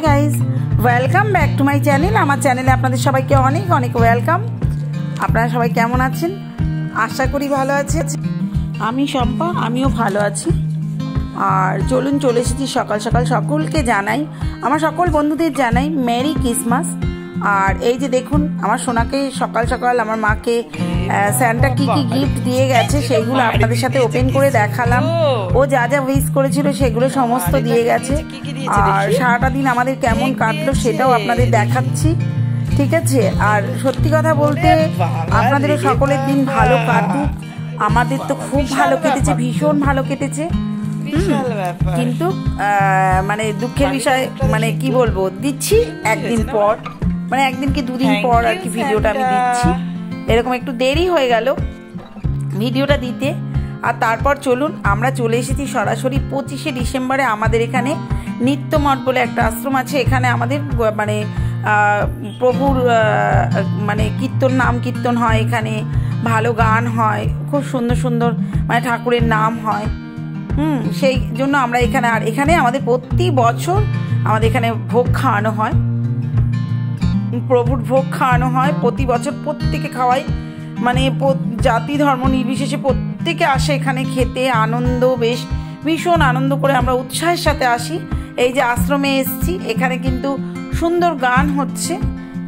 Guys, welcome back to my channel. আমার চ্যানেলে আপনাদের সবাইকে অনেক অনেক ওয়েলকাম। আপনারা সবাই কেমন আছেন? আশা করি ভালো আছেন। আমি শম্পা, আমিও ভালো আছি। আর চলুন, চলে এসেছি সকাল সকাল। সকলকে জানাই, আমার সকল বন্ধুদের জানাই মেরি ক্রিসমাস। আর এই যে দেখুন, আমার সোনাকে সকাল সকাল আমার মাকে স্যান্টা কি কি গিফট দিয়ে গেছে সেগুলো আপনাদের সাথে ওপেন করে দেখালাম। ও যা যা উইশ করেছিল সেগুলো সমস্ত দিয়ে গেছে। আর সারাটা দিন আমাদের কেমন কাটলো সেটাও আপনাদের দেখাচ্ছি, ঠিক আছে? আর সত্যি কথা বলতে আপনাদেরও সকলের দিন ভালো কাটুক। আমাদের তো খুব ভালো কেটেছে, ভীষণ ভালো কেটেছে। কিন্তু মানে দুঃখের বিষয়, মানে কি বলবো, দিচ্ছি একদিন পর, মানে একদিন কি দুদিন পর আর কি ভিডিওটা আমি দিচ্ছি। এরকম একটু দেরি হয়ে গেল ভিডিওটা দিতে। আর তারপর চলুন, আমরা চলে এসেছি সরাসরি 25শে ডিসেম্বরে। আমাদের এখানে নিত্যমঠ বলে একটা আশ্রম আছে। এখানে আমাদের মানে প্রভুর মানে কীর্তন, নাম কীর্তন হয়, এখানে ভালো গান হয়, খুব সুন্দর সুন্দর মানে ঠাকুরের নাম হয়। সেই জন্য আমরা এখানে, আর এখানে আমাদের প্রতি বছর আমাদের এখানে ভোগ খাওয়ানো হয়, প্রভুর ভোগ খাওয়ানো হয় প্রতি বছর। প্রত্যেকে খাওয়াই, মানে জাতি ধর্ম নির্বিশেষে প্রত্যেকে আসে এখানে খেতে। আনন্দ, বেশ ভীষণ আনন্দ করে আমরা উৎসাহের সাথে আসি। এই যে আশ্রমে এসছি, এখানে কিন্তু সুন্দর গান হচ্ছে,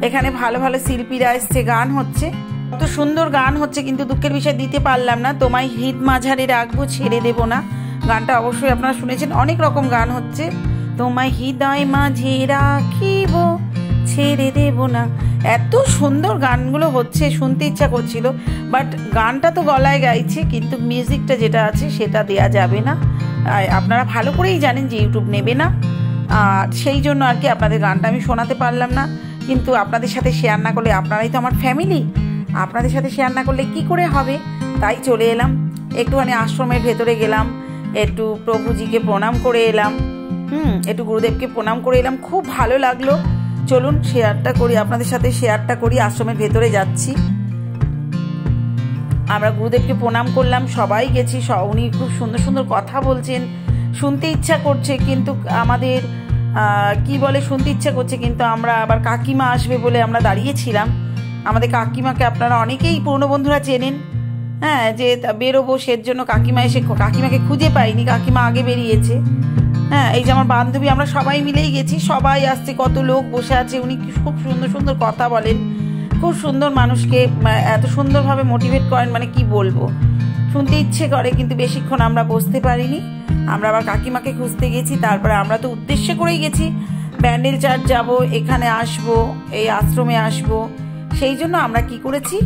এখানে ভালো ভালো শিল্পীরা এসছে, গান হচ্ছে, কত সুন্দর গান হচ্ছে। কিন্তু দুঃখের বিষয় দিতে পারলাম না। তোমায় হৃদ মাঝারে রাখবো, ছেড়ে দেব না, গানটা অবশ্যই আপনারা শুনেছেন। অনেক রকম গান হচ্ছে। তোমায় হৃদয় মাঝে রাখিব, ছেড়ে দেব না, এত সুন্দর গানগুলো হচ্ছে, শুনতে ইচ্ছা করছিল। বাট গানটা তো গলায় গাইছে, কিন্তু মিউজিকটা যেটা আছে সেটা দেয়া যাবে না। আপনারা ভালো করেই জানেন যে ইউটিউব নেবে না। আর সেই জন্য আর কি আপনাদের গানটা আমি শোনাতে পারলাম না। কিন্তু আপনাদের সাথে শেয়ার না করলে, আপনারাই তো আমার ফ্যামিলি, আপনাদের সাথে শেয়ার না করলে কি করে হবে? তাই চলে এলাম, একটুখানি আশ্রমের ভেতরে গেলাম, একটু প্রভুজিকে প্রণাম করে এলাম, একটু গুরুদেবকে প্রণাম করে এলাম। খুব ভালো লাগলো। চলুন শেয়ারটা করি আপনাদের সাথে, শেয়ারটা করি। আশ্রমের ভেতরে যাচ্ছি, আমরা গুরুদেবকে প্রণাম করলাম, সবাই গেছি। উনি খুব সুন্দর সুন্দর কথা বলছেন, শুনতে ইচ্ছা করছে, কিন্তু আমাদের কি বলে, শুনতে ইচ্ছা করছে, কিন্তু আমরা আবার কাকিমা আসবে বলে আমরা দাঁড়িয়েছিলাম। আমাদের কাকিমাকে আপনারা অনেকেই পুরনো বন্ধুরা চেনেন, হ্যাঁ, যে বেরোবো সের জন্য কাকিমা এসে, কাকিমাকে খুঁজে পাইনি, কাকিমা আগে বেরিয়েছে। হ্যাঁ, এই যে আমার বান্ধবী, আমরা সবাই মিলেই গেছি, সবাই আসছে, কত লোক বসে আছে। উনি খুব সুন্দর সুন্দর কথা বলেন, খুব সুন্দর, মানুষকে এত সুন্দরভাবে মোটিভেট করেন, মানে কি বলবো, শুনতে ইচ্ছে করে। কিন্তু বেশিক্ষণ আমরা বসতে পারিনি, আমরা আবার কাকিমাকে খুঁজতে গেছি। তারপরে আমরা তো উদ্দেশ্য করেই গেছি, ব্যান্ডেল চার্চ যাব, এখানে আসব, এই আশ্রমে আসব। সেই জন্য আমরা কি করেছি,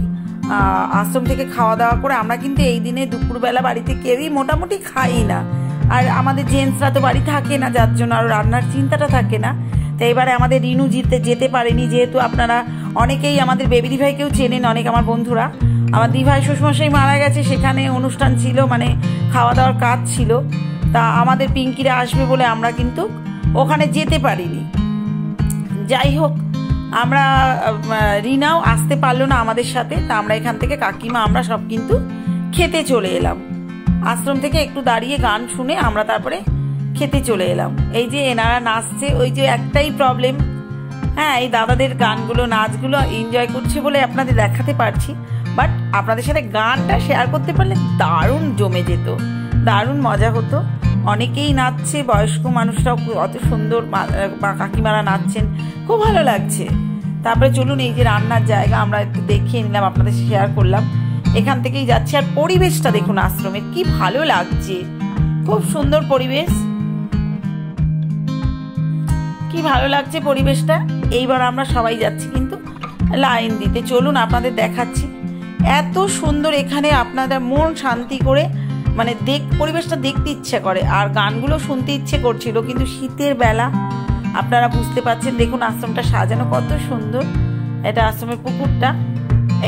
আশ্রম থেকে খাওয়া দাওয়া করে, আমরা কিন্তু এই দিনে দুপুরবেলা বাড়িতে কেউই মোটামুটি খাই না। আর আমাদের জেন্টসরা তো বাড়ি থাকে না, যার জন্য আর রান্নার চিন্তাটা থাকে না। তো এবারে আমাদের রিনু যেতে পারেনি, যেহেতু আপনারা অনেকেই আমাদের বেবি দিভাইকেও চেনেন, অনেক আমার বন্ধুরা। আমার দিভাই শ্বশুরমশাই মারা গেছে, সেখানে অনুষ্ঠান ছিল, মানে খাওয়া দাওয়ার কাজ ছিল। তা আমাদের পিঙ্কিরা আসবে বলে আমরা কিন্তু ওখানে যেতে পারিনি। যাই হোক, আমরা রিনাও আসতে পারলো না আমাদের সাথে। তা আমরা এখান থেকে কাকিমা আমরা সব কিন্তু খেতে চলে এলাম। আশ্রম থেকে একটু দাঁড়িয়ে গান শুনে আমরা তারপরে খেতে চলে এলাম। এই যে এনারা নাচছে, ওই যে একটাই প্রবলেম, হ্যাঁ, এই দাদাদের গানগুলো, নাচগুলো এনজয় করছে বলে আপনাদের দেখাতে পারছি। বাট আপনাদের সাথে গানটা শেয়ার করতে পারলে দারুণ জমে যেত, দারুণ মজা হতো। অনেকেই নাচছে, বয়স্ক মানুষরাও অত সুন্দর কাকিমারা নাচছেন, খুব ভালো লাগছে। তারপরে চলুন, এই যে রান্নার জায়গা আমরা একটু দেখিয়ে নিলাম, আপনাদের শেয়ার করলাম। এখান থেকেই যাচ্ছি। আর পরিবেশটা দেখুন আশ্রমের, কি ভালো লাগছে, খুব সুন্দর পরিবেশ, কি ভালো লাগছে পরিবেশটা। এইবার আমরা সবাই যাচ্ছি কিন্তু লাইন দিতে। চলুন আপনাদের দেখাচ্ছি, এত সুন্দর এখানে, আপনাদের মন শান্তি করে, মানে পরিবেশটা দেখতে ইচ্ছে করে। আর গানগুলো শুনতে ইচ্ছে করছিল, কিন্তু শীতের বেলা, আপনারা বুঝতে পারছেন। দেখুন আশ্রমটা সাজানো কত সুন্দর। এটা আশ্রমের পুকুরটা,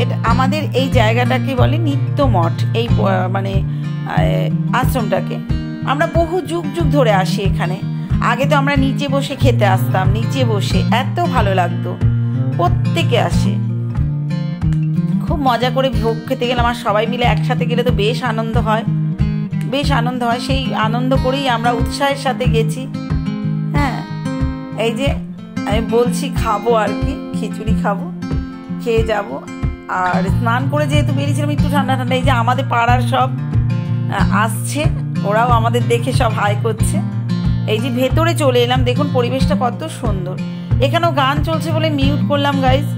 এটা আমাদের এই জায়গাটাকে বলে নিত্যমঠ। এই মানে আশ্রমটাকে আমরা বহু যুগ যুগ ধরে আসি এখানে। আগে তো আমরা নিচে বসে খেতে আসতাম, নিচে বসে এত ভালো লাগতো। প্রত্যেকে আসে, খুব মজা করে ভোগ খেতে গেলাম। আর সবাই মিলে একসাথে গেলে তো বেশ আনন্দ হয়, বেশ আনন্দ হয়। সেই আনন্দ করেই আমরা উৎসাহের সাথে গেছি। হ্যাঁ, এই যে আমি বলছি খাবো আর কি, খিচুড়ি খাবো, খেয়ে যাব। আর স্নান করে যেহেতু বেরিয়েছিলাম একটু ঠান্ডা ঠান্ডা, এই যে আমাদের পাড়ার সব আসছে, ওরাও আমাদের দেখে সব হাই করছে। এই যে ভেতরে চলে এলাম, দেখুন পরিবেশটা কত সুন্দর। এখানেও গান চলছে বলে মিউট করলাম গাইজ।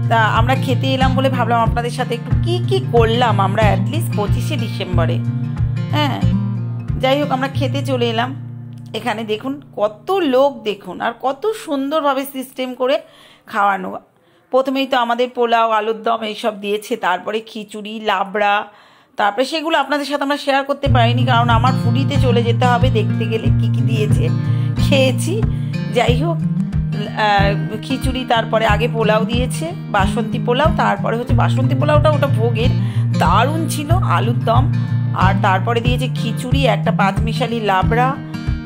তা আমরা খেতে এলাম বলে ভাবলাম আপনাদের সাথে একটু কি করলাম আমরা অ্যাটলিস্ট 25শে ডিসেম্বরে। হ্যাঁ, যাই হোক আমরা খেতে চলে এলাম। এখানে দেখুন কত লোক, দেখুন আর কত সুন্দরভাবে সিস্টেম করে খাওয়ানো। প্রথমেই তো আমাদের পোলাও, আলুর দম এইসব দিয়েছে, তারপরে খিচুড়ি, লাবড়া, তারপরে সেগুলো আপনাদের সাথে আমরা শেয়ার করতে পারিনি, কারণ আমার ফুডিতে চলে যেতে হবে দেখতে গেলে কি কি দিয়েছে। খেয়েছি, যাই হোক খিচুড়ি, তারপরে আগে পোলাও দিয়েছে, বাসন্তী পোলাও, তারপরে হচ্ছে বাসন্তী পোলাওটা ওটা ভোগের, দারুণ ছিল, আলুর দম, আর তারপরে দিয়েছে খিচুড়ি, একটা পাঁচমিশালি লাবড়া,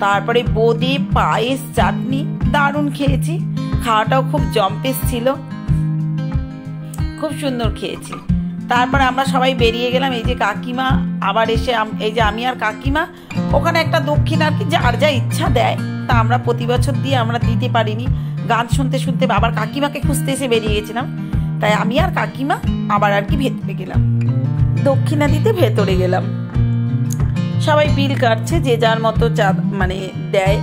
তারপরে বোঁদে, পায়েস, চাটনি, দারুণ খেয়েছি। খাওয়াটাও খুব জম্পেস ছিল, খুব সুন্দর খেয়েছি। তারপরে আমরা সবাই বেরিয়ে গেলাম। এই যে কাকিমা আবার এসে, এই যে আমি আর কাকিমা, ওখানে একটা দক্ষিণ আর কি যার যা ইচ্ছা দেয়, তা আমরা প্রতি বছর দিয়ে আমরা দিতে পারিনি। গান শুনতে শুনতে আবার কাকিমাকে খুঁজতে এসে বেরিয়ে গেছিলাম, তাই আমি আর কাকিমা আবার আর কি ভেতরে গেলাম, দক্ষিণা দিতে ভেতরে গেলাম। সবাই বিল কাটছে, যে যার মতো মানে দেয়,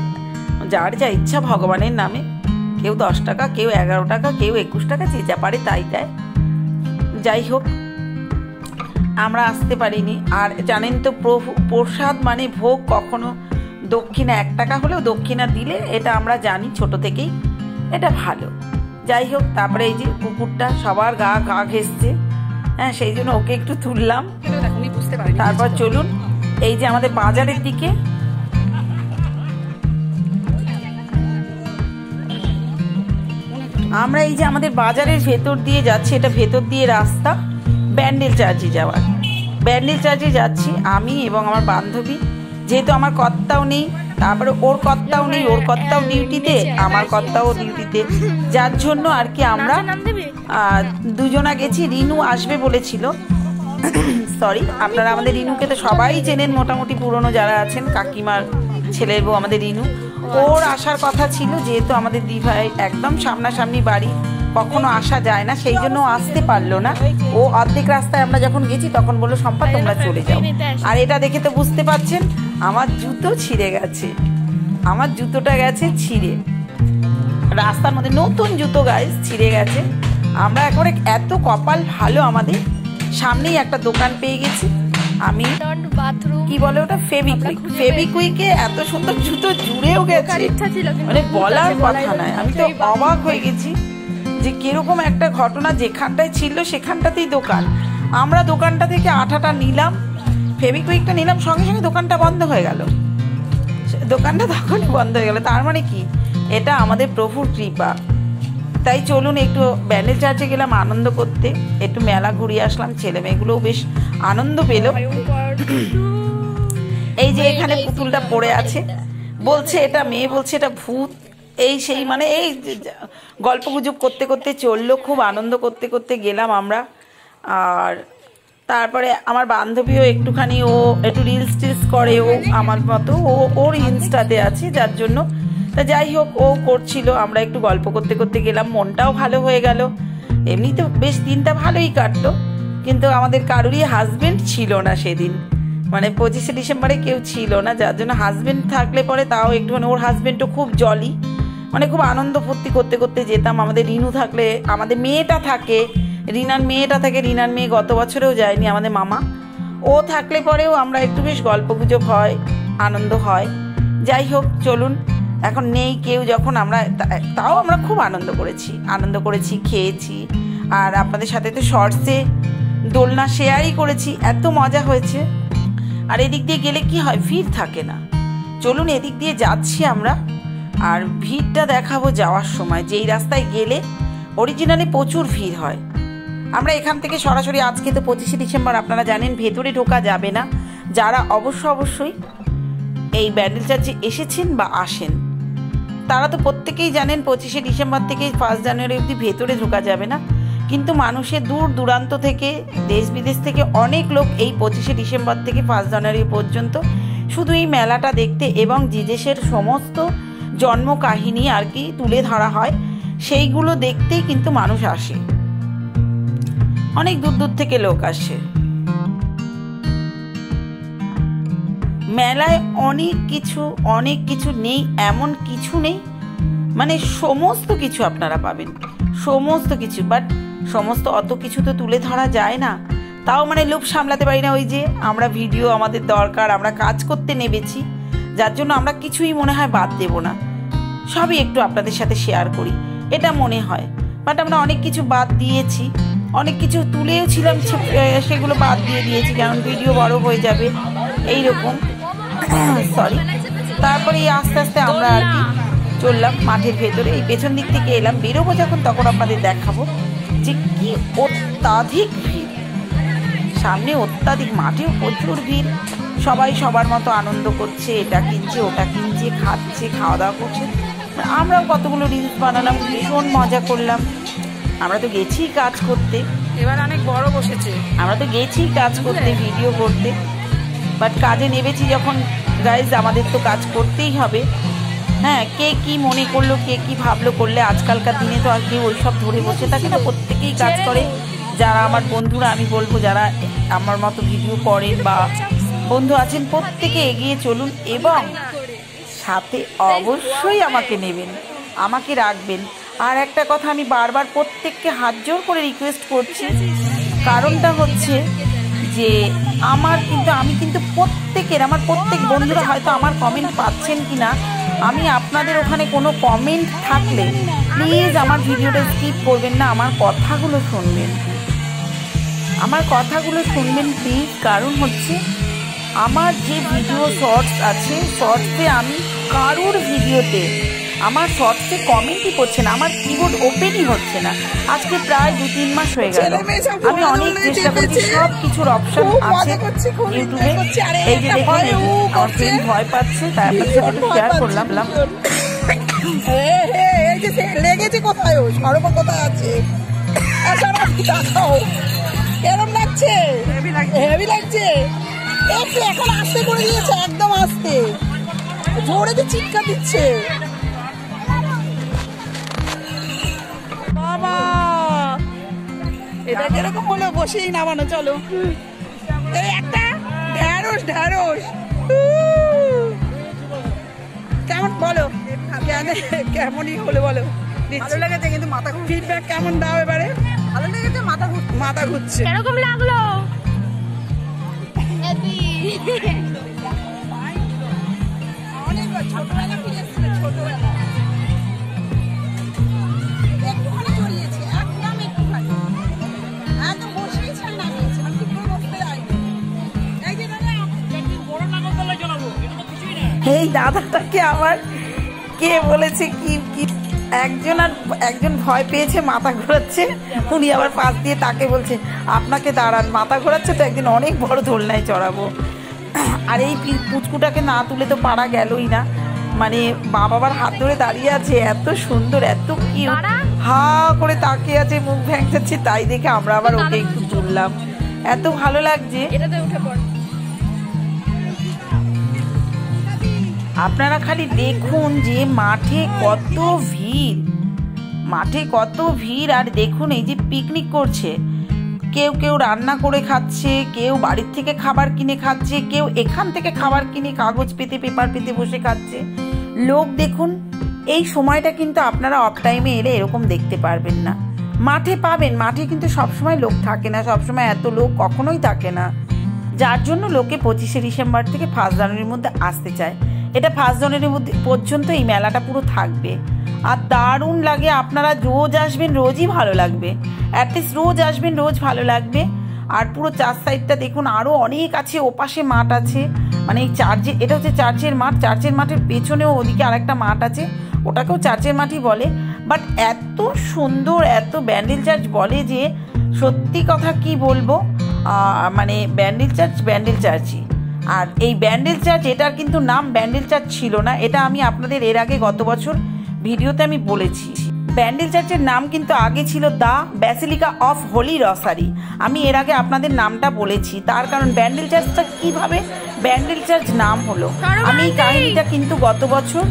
যার যা ইচ্ছা ভগবানের নামে। কেউ 10 টাকা, কেউ 11 টাকা, কেউ 21 টাকা, যে যা পারে তাই দেয়। যাই হোক আমরা আসতে পারিনি। আর জানেন তো প্রসাদ মানে ভোগ, কখনো দক্ষিণা 1 টাকা হলেও দক্ষিণা দিলে, এটা আমরা জানি ছোট থেকেই, এটা ভালো। যাই হোক তারপরে এই যে কুকুরটা সবার গা ঘেঁষছে, হ্যাঁ সেই জন্য ওকে একটু তুললাম। তারপর চলুন এই যে আমাদের বাজারের দিকে, আমরা এই যে আমাদের বাজারের ভেতর দিয়ে যাচ্ছি, এটা ভেতর দিয়ে রাস্তা ব্যান্ডেল চার্চে যাওয়ার। ব্যান্ডেল চার্চে যাচ্ছি আমি এবং আমার বান্ধবী, যেহেতু আমার কর্তাও নেই, তারপরে ওর কর্তাও নেই, ওর কর্তাও ডিউটিতে, আমার কর্তাও ডিউটিতে, যার জন্য আর কি আমরা দুজনা গেছি। রিনু আসবে বলেছিল, সরি, আপনারা আমাদের রিনুকে তো সবাই চেনেন মোটামুটি, পুরনো যারা আছেন, কাকিমার ছেলের বউ আমাদের রিনু। ওর আসার কথা ছিল, যেহেতু আমাদের দিভাই একদম সামনাসামনি বাড়ি, কখনো আসা যায় না, সেই জন্য আসতে পারলো না। ও অর্ধেক রাস্তায় আমরা যখন গেছি তখন বললো সম্পা তোমরা চলে যাও। আর এটা দেখে তো বুঝতে পারছেন আমার জুতো ছিঁড়ে গেছে, আমার জুতোটা গেছে ছিঁড়ে, রাস্তার মধ্যে নতুন জুতো গাইস ছিঁড়ে গেছে। আমরা একবারে এত কপাল ভালো, আমাদের সামনেই একটা দোকান পেয়ে গেছি। আমি কি বলে ওটা, ফেবিকুইকে এত সুন্দর জুতো জুড়েও গেছে, মানে বলার কথা নয়। আমি তো অবাক হয়ে গেছি যে কিরকম একটা ঘটনা, যেখানটায় ছিল সেখানটাতেই দোকান। আমরা দোকানটা থেকে আঠাটা নিলাম, ফেবিকুইকটা নিলাম, সঙ্গে সঙ্গে দোকানটা বন্ধ হয়ে গেল, দোকানটা তখনই বন্ধ হয়ে গেল। তার মানে কি, এটা আমাদের প্রভুর কৃপা। তাই চলুন একটু ব্যান্ডেল চার্চে গেলাম আনন্দ করতে, একটু মেলা ঘুরিয়ে আসলাম, ছেলে মেয়েগুলোও বেশ আনন্দ পেল। এই যে এখানে পুতুলটা পড়ে আছে, বলছে এটা মেয়ে, বলছে এটা ভূত, এই সেই, মানে এই গল্প গুজব করতে করতে চললো, খুব আনন্দ করতে করতে গেলাম আমরা। আর তারপরে আমার বান্ধবীও একটুখানি, ও একটু রিলস টিলস করে, ও আমার মতো, ওর ইনস্টাতে আছে, যার জন্য তা যাই হোক ও করছিল, আমরা একটু গল্প করতে করতে গেলাম, মনটাও ভালো হয়ে গেল। এমনি তো বেশ দিনটা ভালোই কাটলো, কিন্তু আমাদের কারোরই হাজবেন্ড ছিল না সেদিন, মানে 25শে ডিসেম্বরে কেউ ছিল না, যার জন্য হাজবেন্ড থাকলে পরে তাও একটুখানি, ওর হাজবেন্ডও খুব জলি, মানে খুব আনন্দ ফুর্তি করতে করতে যেতাম। আমাদের রিনু থাকলে, আমাদের মেয়েটা থাকে, রিনার মেয়েটা থাকে, রিনার মেয়ে গত বছরেও যায়নি, আমাদের মামা, ও থাকলে পরেও আমরা একটু বেশ গল্প গুজব হয়, আনন্দ হয়। যাই হোক চলুন, এখন নেই কেউ যখন, আমরা তাও আমরা খুব আনন্দ করেছি, খেয়েছি। আর আপনাদের সাথে তো শর্টসে দোলনা শেয়ারই করেছি, এত মজা হয়েছে। আর এদিক দিয়ে গেলে কি হয়, ভিড় থাকে না। চলুন এদিক দিয়ে যাচ্ছি আমরা, আর ভিড়টা দেখাবো যাওয়ার সময়। যেই রাস্তায় গেলে অরিজিনালি প্রচুর ভিড় হয়। আমরা এখান থেকে সরাসরি, আজকে তো 25শে ডিসেম্বর, আপনারা জানেন ভেতরে ঢোকা যাবে না। যারা অবশ্যই এই ব্যান্ডেল চার্চে এসেছেন বা আসেন, তারা তো প্রত্যেকেই জানেন 25শে ডিসেম্বর থেকে 1 জানুয়ারি অবধি ভেতরে ঢোকা যাবে না। কিন্তু মানুষের দূর দূরান্ত থেকে, দেশ বিদেশ থেকে অনেক লোক এই 25শে ডিসেম্বর থেকে 1 জানুয়ারি পর্যন্ত শুধু এই মেলাটা দেখতে এবং জিজেসের সমস্ত জন্ম কাহিনী আর কি তুলে ধরা হয়, সেইগুলো দেখতেই কিন্তু মানুষ আসে, অনেক দূর দূর থেকে লোক আসে। মেলায় অনেক কিছু নেই এমন কিছু নেই, মানে সমস্ত কিছু আপনারা পাবেন, সমস্ত কিছু। বাট সমস্ত অত কিছু তো তুলে ধরা যায় না, তাও মানে লোভ সামলাতে পারি না। ওই যে আমরা ভিডিও আমাদের দরকার, আমরা কাজ করতে নেমেছি, যার জন্য আমরা কিছুই মনে হয় বাদ দেব না, সবই একটু আপনাদের সাথে শেয়ার করি এটা মনে হয়। বাট আমরা অনেক কিছু বাদ দিয়েছি, অনেক কিছু তুলেও ছিলাম, সেগুলো বাদ দিয়ে দিয়েছি, কারণ ভিডিও বড় হয়ে যাবে এইরকম, সরি। তারপরে এই আস্তে আস্তে আমরা আর কি চললাম মাঠের ভেতরে, এই পেছন দিক থেকে এলাম, বেরোবো যখন তখন আপনাদের দেখাবো যে কি অত্যাধিক ভিড়, সামনে অত্যাধিক, মাঠেও প্রচুর ভিড়, সবাই সবার মতো আনন্দ করছে, এটা কিনছে ওটা কিনছে, খাচ্ছে, খাওয়া দাওয়া করছে। আমরাও কতগুলো রিলস বানালাম, ভীষণ মজা করলাম। আমরা তো গেছি কাজ করতে, এবার অনেক বড় বসেছে, আমরা তো গেছি কাজ করতে, ভিডিও করতে, বাট কাজে নেমেছি যখন গাইজ আমাদের তো কাজ করতেই হবে। হ্যাঁ, কে কি মনে করলো, কে কি ভাবলো করলে, আজকালকার দিনে তো আর কেউ ওইসব ধরে বসে থাকে না, প্রত্যেকেই কাজ করে। যারা আমার বন্ধুরা, আমি বলবো যারা আমার মতো ভিডিও করেন বা বন্ধু আছেন, প্রত্যেকে এগিয়ে চলুন এবং সাথে অবশ্যই আমাকে নেবেন, আমাকে রাখবেন। আর একটা কথা আমি বারবার প্রত্যেককে হাত জোর করে রিকোয়েস্ট করছি, কারণটা হচ্ছে যে আমি কিন্তু আমার প্রত্যেক বন্ধুরা হয়তো আমার কমেন্ট পাচ্ছেন কি না, আমি আপনাদের ওখানে কোনো কমেন্ট থাকলে প্লিজ আমার ভিডিওটা স্কিপ করবেন না, আমার কথাগুলো শুনবেন প্লিজ। কারণ হচ্ছে আমার যে ভিডিও শর্টস আছে, শর্টসে আমি কারুর ভিডিওতে আমার শর্টসে কমেন্টই করছে না, আমার কিবোর্ড ওপেনই হচ্ছে না, আজকে প্রায় 2-3 মাস হয়ে গেল। আমি অনেক চেষ্টা করছি, সব কিছুর অপশন আছে ইউটিউবে। এই যে দেখুন, আমার ফ্রেন্ড ভয় পাচ্ছে, তাই আপনার সাথে একটু শেয়ার করলাম। লেগেছে কোথায়, সর্ব কোথায় আছে, কেরম লাগছে, হেভি লাগছে। একটু এখন আস্তে করে দিয়েছে, একদম আস্তে, জোরে তো চিৎকার দিচ্ছে। বাবা, এটা যেরকম বলে বসেই নামানো, চলো। এই একটা ঢ্যাঁড়স কেমন বলো, কেমনই হলো বলো, ভালো লেগেছে কিন্তু মাথা ঘুরছে, ফিডব্যাক কেমন দাও এবারে? ভালো লেগেছে, মাথা ঘুরছে, এরকম লাগলো। অনেকবার ছোটবেলা ফিরে এসেছিল, ছোটবেলা একটুখানি জড়িয়েছে, একটুখানি একদম বসেই ছিল, নামিয়েছিলাম, ঠিক করে বসতে যাইনি। এই যে দাদা, বড় নাগরদোলায় চলাবো, এটা তো কিছুই না। এই দাদাটাকে আমার কে বলেছে কি একজন ভয় পেয়েছে, মাথা ঘোরাচ্ছে, উনি আবার পাশ দিয়ে তাকে বলছে আপনাকে দাঁড়ান, মাথা ঘোরাচ্ছে তো একদিন অনেক বড় দোলনায় চড়াবো। আর এই পুচকুটাকে না তুলে তো পারা গেলই না, মানে মা বাবার হাত ধরে দাঁড়িয়ে আছে, এত সুন্দর, এত কিউট, হা করে তাকিয়ে আছে, মুখ ভ্যাংচাচ্ছে, তাই দেখে আমরা আবার ওকে একটু তুললাম, এত ভালো লাগছে। আপনারা খালি দেখুন যে মাঠে কত ভিড়, আর দেখুন এই যে পিকনিক করছে, কেউ রান্না করে খাচ্ছে, কেউ বাড়ির থেকে খাবার কিনে খাচ্ছে, কেউ এখান থেকে খাবার কিনে কাগজ পেতে, পেপার পেতে বসে খাচ্ছে। লোক দেখুন, এই সময়টা কিন্তু আপনারা অফ টাইমে এলে এরকম দেখতে পারবেন না, মাঠে পাবেন, মাঠে কিন্তু সবসময় লোক থাকে না, সবসময় এত লোক কখনোই থাকে না, যার জন্য লোকে 25শে ডিসেম্বর থেকে 1 জানুয়ারির মধ্যে আসতে চায়। এটা 1 জানুয়ারির মধ্যে পর্যন্ত এই মেলাটা পুরো থাকবে, আর দারুণ লাগে। আপনারা রোজ আসবেন, রোজই ভালো লাগবে, অ্যাটলিস্ট রোজ আসবেন, রোজ ভালো লাগবে। আর পুরো চার সাইডটা দেখুন, আরও অনেক আছে, ওপাশে মাঠ আছে, মানে এই এটা হচ্ছে চার্চের মাঠ, চার্চের মাঠের পেছনেও ওদিকে আরেকটা মাঠ আছে, ওটাকেও চার্চের মাঠই বলে। বাট এত সুন্দর, এত ব্যান্ডেল চার্চ বলে যে সত্যি কথা কি বলবো, মানে ব্যান্ডেল চার্চই। আর এই ব্যান্ডেল চার্চ, এটার কিন্তু নাম ব্যান্ডেল চার্চ ছিল না, এটা আমি আপনাদের এর আগে গত বছর ভিডিওতে আমি বলেছি, ব্যান্ডেল চার্চের নাম কিন্তু আগে ছিল দ্য ব্যাসিলিকা অফ হোলি রসারি। আমি এর আগে আপনাদের নামটা বলেছি, তার কারণ ব্যান্ডেল চার্চটা কিভাবে ব্যান্ডেল চার্চ নাম হলো আমি এই কাহিনীটা কিন্তু গত বছর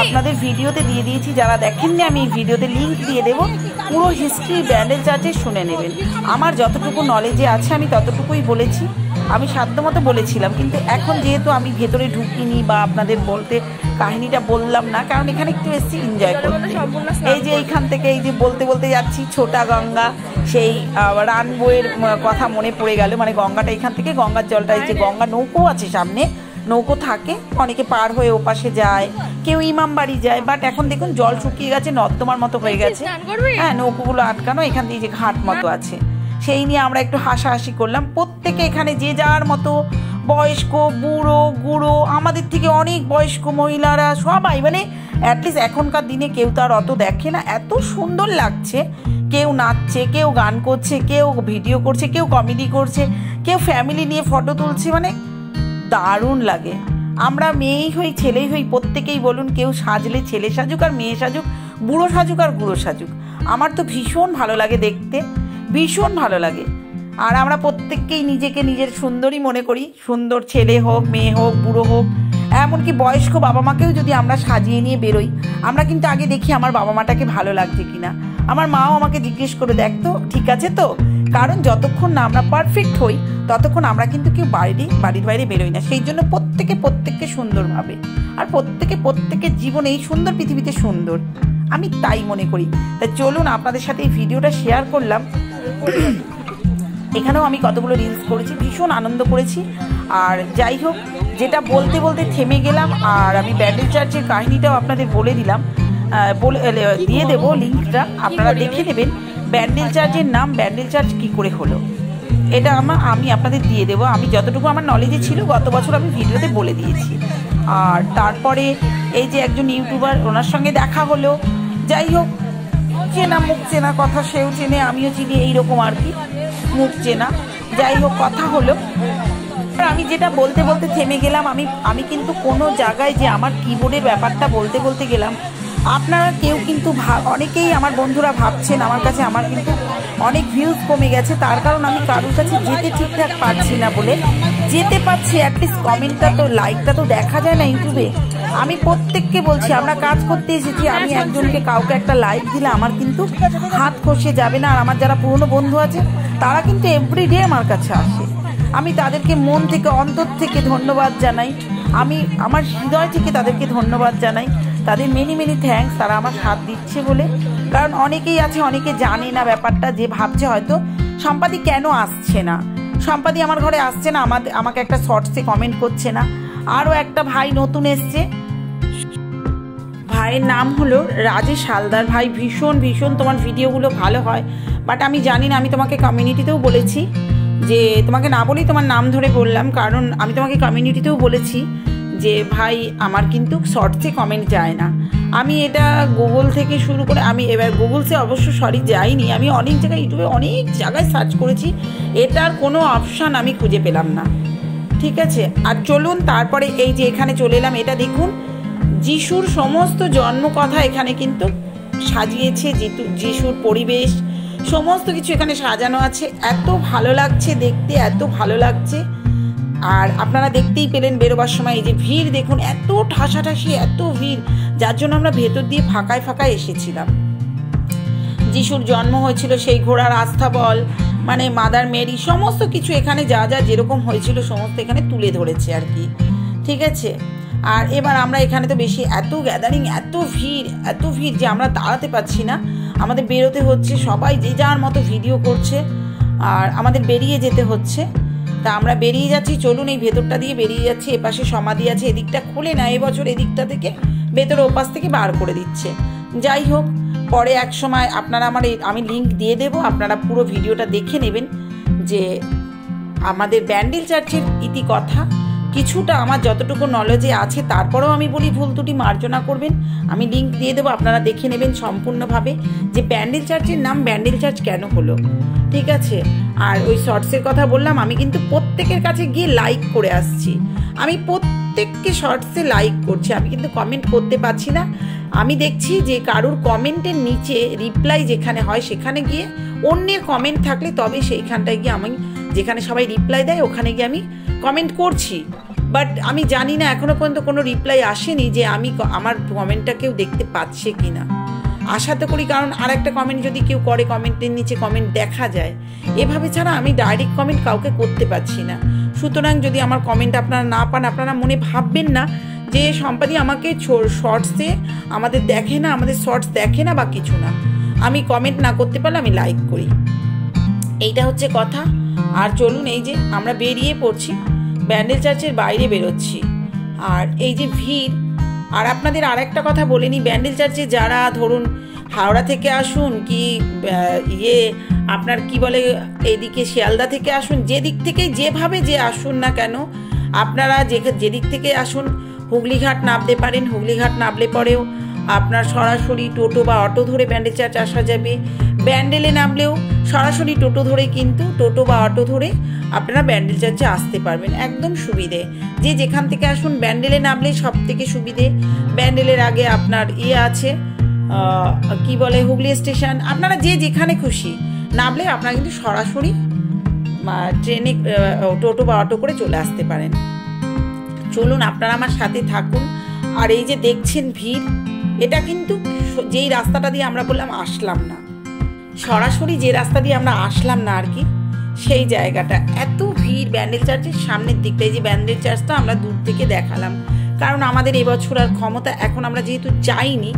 আপনাদের ভিডিওতে দিয়ে দিয়েছি। যারা দেখেননি আমি এই ভিডিওতে লিঙ্ক দিয়ে দেবো, পুরো হিস্ট্রি ব্যান্ডেল চার্চের শুনে নেবেন। আমার যতটুকু নলেজে আছে আমি ততটুকুই বলেছি, আমি সাধ্যমতো বলেছিলাম। কিন্তু এখন যেহেতু আমি ভেতরে ঢুকিনি বা আপনাদের বলতে কাহিনীটা বললাম না, কারণ এখানে একটু এসেছি এনজয় করতে। এই যে এইখান থেকে এই যে বলতে বলতে যাচ্ছি ছোটা গঙ্গা, সেই রানবোয়ের কথা মনে পড়ে গেল। মানে গঙ্গাটা এখান থেকে গঙ্গার জলটা, এই যে গঙ্গা নৌকো আছে সামনে, নৌকো থাকে, অনেকে পার হয়ে ওপাশে যায়, কেউ ইমামবাড়ি যায়। বাট এখন দেখুন জল শুকিয়ে গেছে, নর্দমার মতো হয়ে গেছে। হ্যাঁ, নৌকোগুলো আটকানো, এখান দিয়ে যে ঘাট মতো আছে সেই নিয়ে আমরা একটু হাসাহাসি করলাম। প্রত্যেকে এখানে যে যার মতো, বয়স্ক, বুড়ো, গুঁড়ো, আমাদের থেকে অনেক বয়স্ক মহিলারা সবাই, মানে অ্যাটলিস্ট এখনকার দিনে কেউ তো আর অত দেখে না, এত সুন্দর লাগছে। কেউ নাচছে, কেউ গান করছে, কেউ ভিডিও করছে, কেউ কমেডি করছে, কেউ ফ্যামিলি নিয়ে ফটো তুলছে, মানে দারুণ লাগে। আমরা মেয়েই হই ছেলেই হই, প্রত্যেকেই বলুন, কেউ সাজলে ছেলে সাজুক আর মেয়ে সাজুক, বুড়ো সাজুক আর বুড়ো সাজুক, আমার তো ভীষণ ভালো লাগে দেখতে, ভীষণ ভালো লাগে। আর আমরা প্রত্যেককেই নিজেকে নিজের সুন্দরী মনে করি, সুন্দর ছেলে হোক, মেয়ে হোক, বুড়ো হোক, এমনকি বয়স্ক বাবা মাকেও যদি আমরা সাজিয়ে নিয়ে বেরোই, আমরা কিন্তু আগে দেখি আমার বাবা মাটাকে ভালো লাগছে কিনা। আমার মাও আমাকে জিজ্ঞেস করে, দেখ তো ঠিক আছে তো, কারণ যতক্ষণ না আমরা পারফেক্ট হই ততক্ষণ আমরা কিন্তু কেউ বাড়ির বাইরে বেরোই না। সেই জন্য প্রত্যেককে সুন্দর ভাবে, আর প্রত্যেকের জীবন এই সুন্দর পৃথিবীতে সুন্দর, আমি তাই মনে করি। তাই চলুন আপনাদের সাথে এই ভিডিওটা শেয়ার করলাম। এখানেও আমি কতগুলো রিলস করেছি, ভীষণ আনন্দ করেছি। আর যাই হোক, যেটা বলতে বলতে থেমে গেলাম, আর আমি ব্যান্ডেল চার্চের কাহিনীটাও আপনাদের বলে দিলাম, দিয়ে দেবো লিঙ্কটা, আপনারা দেখে নেবেন ব্যান্ডেল চার্চের নাম ব্যান্ডেল চার্চ কী করে হলো, এটা আমি আপনাদের দিয়ে দেবো। আমি যতটুকু আমার নলেজে ছিল গত বছর আমি ভিডিওতে বলে দিয়েছি। আর তারপরে এই যে একজন ইউটিউবার, ওনার সঙ্গে দেখা হলো। যাই হোক, চেনা মুখ চেনা কথা, সেও চেনে আমিও চিনি, এইরকম আর কি, মুখ চেনা। যাই হোক, কথা হলো। আমি যেটা বলতে বলতে থেমে গেলাম, আমি কিন্তু কোনো জায়গায় যে আমার কিবোর্ডের ব্যাপারটা বলতে গেলাম, আপনারা কেউ কিন্তু অনেকেই আমার বন্ধুরা ভাবছেন আমার কাছে আমার কিন্তু অনেক ভিউজ কমে গেছে, তার কারণ আমি কারোর কাছে যেতে ঠিকঠাক পারছি না বলে। যেতে পারছি, অ্যাটলিস্ট কমেন্টটা তো, লাইকটা তো দেখা যায় না ইউটিউবে। আমি প্রত্যেককে বলছি, আমরা কাজ করতে এসেছি, আমি একজনকে কাউকে একটা লাইক দিলে আমার কিন্তু হাত খসে যাবে না। আর আমার যারা পুরনো বন্ধু আছে তারা কিন্তু এভরিডে আমার কাছে আসে, আমি তাদেরকে মন থেকে, অন্তর থেকে ধন্যবাদ জানাই। আমি আমার হৃদয় থেকে তাদেরকে ধন্যবাদ জানাই, তাদের মেনি থ্যাঙ্কস, তারা আমার সাথ দিচ্ছে বলে। কারণ অনেকেই আছে, অনেকে জানে না ব্যাপারটা, যে ভাবছে হয়তো সম্পাদি কেন আসছে না, সম্পাদি আমার ঘরে আসছে না, আমাকে একটা শর্টসে কমেন্ট করছে না। আরও একটা ভাই নতুন এসছে, ভাইয়ের নাম হলো রাজেশ হালদার। ভাই ভীষণ তোমার ভিডিওগুলো ভালো হয়, বাট আমি জানি না, আমি তোমাকে কমিউনিটিতেও বলেছি, যে তোমাকে না বলেই তোমার নাম ধরে বললাম, কারণ আমি তোমাকে কমিউনিটিতেও বলেছি যে ভাই আমার কিন্তু শর্টসে কমেন্ট যায় না। আমি এটা গুগল থেকে শুরু করে, আমি এবার গুগলসে অবশ্য যাইনি, আমি অনেক জায়গায় ইউটিউবে অনেক জায়গায় সার্চ করেছি, এটার কোনো অপশান আমি খুঁজে পেলাম না। ঠিক আছে, আর চলুন তারপরে এই যে এখানে চলে এলাম, এটা দেখুন যিশুর সমস্ত জন্মকথা এখানে কিন্তু সাজিয়েছে, যিশুর পরিবেশ সমস্ত কিছু এখানে সাজানো আছে। এত ভালো লাগছে দেখতে, এত ভালো লাগছে। আর আপনারা দেখতেই পেলেন বেরোবার সময় এই যে ভিড় দেখুন, এত ঠাসাঠাসি, এত ভিড়, যার জন্য আমরা ভেতর দিয়ে ফাঁকায় এসেছিলাম। যিশুর জন্ম হয়েছিল সেই ঘোড়ার আস্থাবল, মানে মাদার মেরি, সমস্ত কিছু এখানে যা যেরকম হয়েছিল সমস্ত এখানে তুলে ধরেছে আর কি। ঠিক আছে, আর এবার আমরা এখানে তো বেশি, এত গ্যাদারিং, এত ভিড় যে আমরা দাঁড়াতে পারছি না, আমাদের বেরোতে হচ্ছে, সবাই যে যার মতো ভিডিও করছে, আর আমাদের বেরিয়ে যেতে হচ্ছে। তা আমরা বেরিয়ে যাচ্ছি, চলুন এই ভেতরটা দিয়ে বেরিয়ে যাচ্ছি। এপাশে সমাধি আছে, এদিকটা খুলে না, এবছর এদিকটা থেকে ভেতরে ওপাশ থেকে বার করে দিচ্ছে। যাই হোক, পরে এক সময় আপনারা আমি লিঙ্ক দিয়ে দেবো, আপনারা পুরো ভিডিওটা দেখে নেবেন যে আমাদের ব্যান্ডেল চার্চের ইতিকথা কিছুটা আমার যতটুকু নলেজে আছে। তারপরেও আমি বলি ভুল ত্রুটি মার্জনা করবেন, আমি লিঙ্ক দিয়ে দেবো, আপনারা দেখে নেবেন সম্পূর্ণভাবে যে ব্যান্ডেল চার্চের নাম ব্যান্ডেল চার্চ কেন হলো। ঠিক আছে, আর ওই শর্টসের কথা বললাম, আমি কিন্তু প্রত্যেকের কাছে গিয়ে লাইক করে আসছি। আমি প্রত্যেককে শর্টসে লাইক করছি, আমি কিন্তু কমেন্ট করতে পারছি না। আমি দেখছি যে কারোর কমেন্টের নিচে রিপ্লাই যেখানে হয় সেখানে গিয়ে অন্যের কমেন্ট থাকলে তবে সেইখানটায় গিয়ে আমি, যেখানে সবাই রিপ্লাই দেয় ওখানে গিয়ে আমি কমেন্ট করছি। বাট আমি জানি না এখনো পর্যন্ত কোনো রিপ্লাই আসেনি যে আমি আমার কমেন্টটা কেউ দেখতে পাচ্ছে কি না। আশা তো করি, কারণ আর একটা কমেন্ট যদি কেউ করে কমেন্টের নিচে কমেন্ট দেখা যায়, এভাবে ছাড়া আমি ডাইরেক্ট কমেন্ট কাউকে করতে পারছি না। সুতরাং যদি আমার কমেন্ট আপনারা না পান, আপনারা মনে ভাববেন না যে সম্পাদি আমাকে শর্টসে আমাদের দেখে না, আমাদের শর্টস দেখে না বা কিছু না। আমি কমেন্ট না করতে পারলে আমি লাইক করি, এইটা হচ্ছে কথা। আর চলুন, এই যে আমরা বেরিয়ে পড়ছি, ব্যান্ডেল চার্চের বাইরে বেরোচ্ছি। আর এই যে ভিড়, আর আপনাদের আর একটা কথা বলে নিই, ব্যান্ডেল চার্চে যারা ধরুন হাওড়া থেকে আসুন কি আপনার কি বলে এদিকে শিয়ালদা থেকে আসুন, যেদিক থেকে যেভাবে যে আসুন না কেন, আপনারা যেদিক থেকে আসুন হুগলিঘাট নামতে পারেন। হুগলিঘাট নামলে পরেও আপনার সরাসরি টোটো বা অটো ধরে ব্যান্ডেল চার্চ আসা যাবে। ব্যান্ডেলে নামলেও সরাসরি টোটো ধরে, কিন্তু টোটো বা অটো ধরে আপনারা ব্যান্ডেল চার্চে আসতে পারবেন, একদম সুবিধে। যে যেখান থেকে আসুন ব্যান্ডেলে নামলে সব থেকে সুবিধে। ব্যান্ডেলের আগে আপনার আছে কি বলে হুগলি স্টেশন, আপনারা যে যেখানে খুশি নামলে আপনারা কিন্তু সরাসরি ট্রেনে টোটো বা অটো করে চলে আসতে পারেন। চলুন আপনারা আমার সাথে থাকুন। আর এই যে দেখছেন ভিড়, এটা কিন্তু যেই রাস্তাটা দিয়ে আমরা বললাম আসলাম না, সরাসরি যে রাস্তা দিয়ে আমরা আসলাম না আর কি, সেই জায়গাটা এত ভিড় ব্যান্ডেল চার্চের সামনের দিকটা। এই যে ব্যান্ডেল চার্চটা আমরা দূর থেকে দেখালাম, কারণ আমাদের এবছর আর ক্ষমতা, এখন আমরা যেহেতু যাইনি,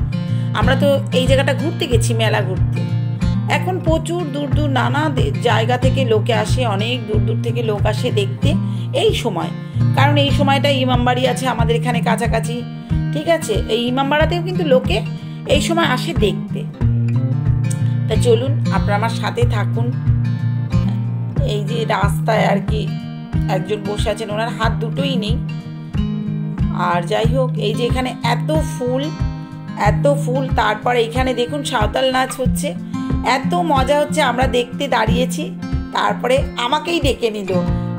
আমরা তো এই জায়গাটা ঘুরতে গেছি মেলা ঘুরতে। এখন প্রচুর দূর দূর নানা জায়গা থেকে লোকে আসে, অনেক দূর দূর থেকে লোক আসে দেখতে এই সময়, কারণ এই সময়টা ইমামবাড়ি আছে আমাদের এখানে কাছাকাছি, ঠিক আছে। এই ইমামবাড়াতেও কিন্তু লোকে এই সময় আসে দেখতে। তা চলুন আপনারা আমার সাথে থাকুন। এই যে রাস্তায় আর কি একজন বসে আছেন, ওনার হাত দুটোই নেই। আর যাই হোক, এই যে এখানে এত ফুল, এত ফুল। তারপর এখানে দেখুন সাঁওতাল নাচ হচ্ছে, এত মজা হচ্ছে। আমরা দেখতে দাঁড়িয়েছি, তারপরে আমাকেই ডেকে নিল।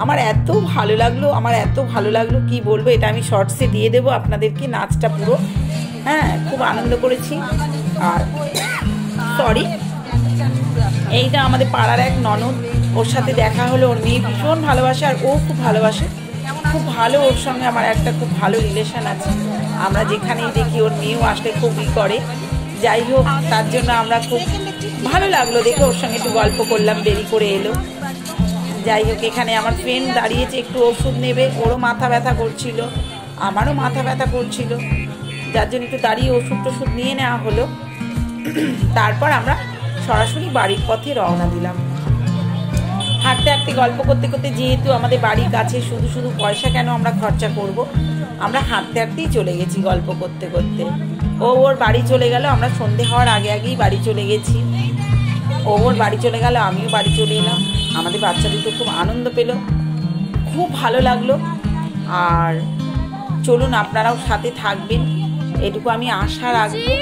আমার এত ভালো লাগলো, আমার এত ভালো লাগলো কি বলবো, এটা আমি শর্টসে দিয়ে দেবো আপনাদেরকে নাচটা পুরো। হ্যাঁ, খুব আনন্দ করেছি। আর সরি, এইটা আমাদের পাড়ার এক ননদ, ওর সাথে দেখা হলো। ওর মেয়ে ভীষণ ভালোবাসে আর ও খুব ভালোবাসে, খুব ভালো। ওর সঙ্গে আমার একটা খুব ভালো রিলেশন আছে। আমরা যেখানেই দেখি ওর মেয়েও আসলে খুবই করে। যাই হোক, তার জন্য আমরা খুব ভালো লাগলো দেখে, ওর সঙ্গে একটু গল্প করলাম, দেরি করে এলো। যাই হোক, এখানে আমার ফ্রেন্ড দাঁড়িয়েছে একটু ওষুধ নেবে, ওরও মাথা ব্যথা করছিল, আমারও মাথা ব্যথা করছিল, যার জন্য একটু দাঁড়িয়ে ওষুধ টষুধ নিয়ে নেওয়া হলো। তারপর আমরা সরাসরি বাড়ির পথে রওনা দিলাম। হাঁটতে হাঁটতে গল্প করতে করতে, যেহেতু আমাদের বাড়ির কাছে, শুধু শুধু পয়সা কেন আমরা খরচা করব, আমরা হাঁটতে হাঁটতেই চলে গেছি গল্প করতে করতে। ও ওর বাড়ি চলে গেল, আমরা সন্ধে হওয়ার আগে আগেই বাড়ি চলে গেছি। ও ওর বাড়ি চলে গেল, আমিও বাড়ি চলে এলাম। আমাদের বাচ্চা দুটো খুব আনন্দ পেল, খুব ভালো লাগলো। আর চলুন আপনারাও সাথে থাকবেন, এটুকু আমি আশা রাখবো।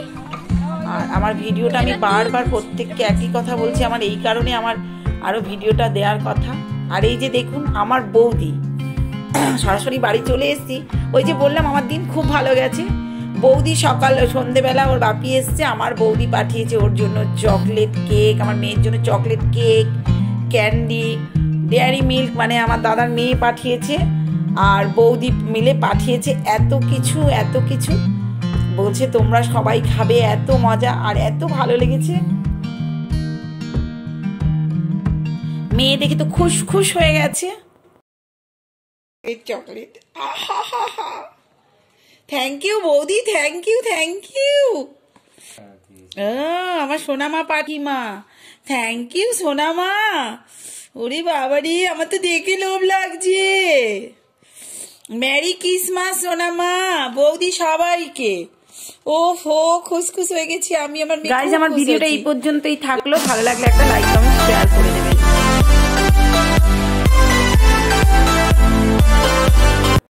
আর আমার ভিডিওটা আমি বারবার প্রত্যেককে একই কথা বলছি, আমার এই কারণে আমার আরও ভিডিওটা দেওয়ার কথা। আর এই যে দেখুন আমার বৌদি, সরাসরি বাড়ি চলে এসেছি। ওই যে বললাম আমার দিন খুব ভালো গেছে। বৌদি সন্ধেবেলা ওর বাপি এসছে, আমার বৌদি পাঠিয়েছে ওর জন্য চকলেট কেক, আমার মেয়ের জন্য chocolate cake, candy, dairy milk, মানে আমার দাদার মেয়ে পাঠিয়েছে, আর বৌদি মিলে পাঠিয়েছে এত কিছু এত কিছু। বলছে তোমরা সবাই খাবে, এত মজা আর এত ভালো লেগেছে। মেয়ে দেখে তো খুশ খুশ হয়ে গেছে। চকলেট, থ্যাংক ইউ বৌদি, থ্যাংক ইউ থ্যাংক ইউ। আমার সোনামা পাঠিমা, থ্যাংক ইউ সোনামা। ওরে বাবারি, আমার তো দেখে লোভ লাগছে। মেরি ক্রিসমাস সোনামা, বৌদি সবাইকে। ওহো, খুশখুশ হয়ে গেছি আমি। আমার ভিডিওটা এই পর্যন্তই থাকলো, ভালো লাগলে একটা লাইক কমেন্ট শেয়ার করে দেবেন।